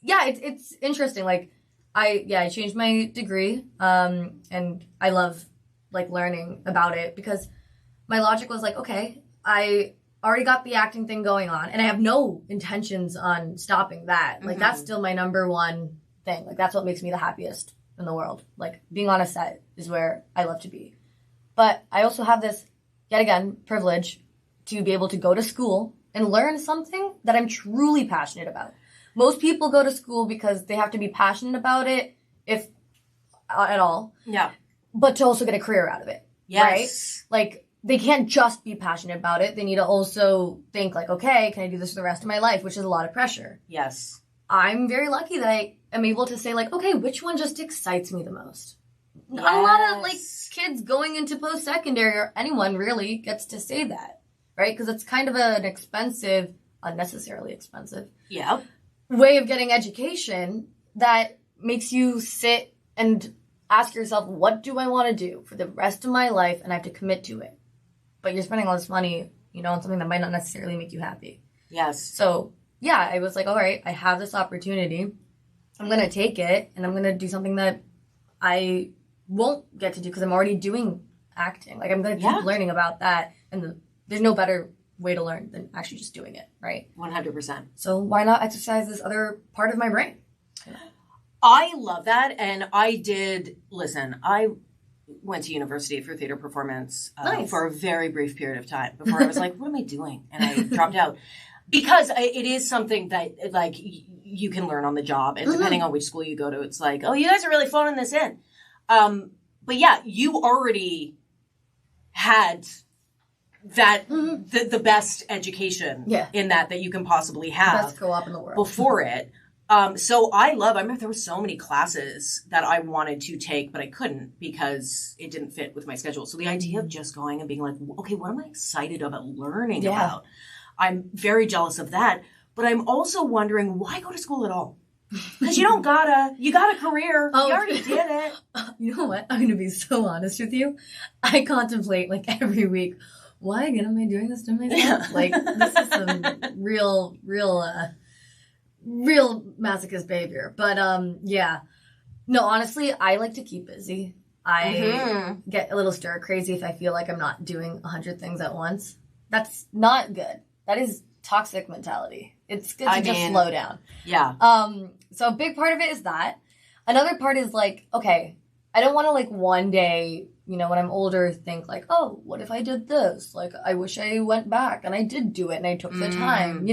yeah, it's interesting. Like, I changed my degree, and I love, like, learning about it because my logic was like, okay, I already got the acting thing going on, and I have no intentions on stopping that. Like, that's still my number one thing. Like, that's what makes me the happiest in the world. Like, being on a set is where I love to be. But I also have this, yet again, privilege to be able to go to school and learn something that I'm truly passionate about. Most people go to school because they have to be passionate about it, if at all. Yeah. But to also get a career out of it. Yes. Right? Like, they can't just be passionate about it. They need to also think, like, okay, can I do this for the rest of my life? Which is a lot of pressure. Yes. I'm very lucky that I am able to say, like, okay, which one just excites me the most? Yes. Not a lot of, like, kids going into post-secondary or anyone really gets to say that, right? Because it's kind of an expensive, unnecessarily expensive way of getting education that makes you sit and ask yourself, what do I want to do for the rest of my life? And I have to commit to it. But you're spending all this money, on something that might not necessarily make you happy. Yes. So, yeah, I was like, all right, I have this opportunity. I'm going to take it, and I'm going to do something that I won't get to do because I'm already doing acting. Like, I'm going to keep learning about that, and there's no better way to learn than actually just doing it, right? 100%. So why not exercise this other part of my brain? I love that, and I went to university for theater performance for a very brief period of time before I was like, what am I doing? And I dropped out. Because it is something that, like, you can learn on the job. And depending on which school you go to, it's like, oh, you guys are really phoning this in. But, yeah, you already had that the best education in that you can possibly have. Best co-op in the world. Before it. So I remember there were so many classes that I wanted to take, but I couldn't because it didn't fit with my schedule. So the idea of just going and being like, okay, what am I excited about learning about? I'm very jealous of that. But I'm also wondering, why go to school at all? Because you got a career. You already did it. You know what? I'm going to be so honest with you. I contemplate, like, every week, why again am I doing this to myself? Like, this is some real masochist behavior. But, yeah. No, honestly, I like to keep busy. I get a little stir crazy if I feel like I'm not doing 100 things at once. That's not good. That is toxic mentality. It's good to just slow down. Yeah. So a big part of it is that. Another part is, like, okay, I don't want to, like, one day, when I'm older, think, like, oh, what if I did this? Like, I wish I went back and I did do it and I took the time,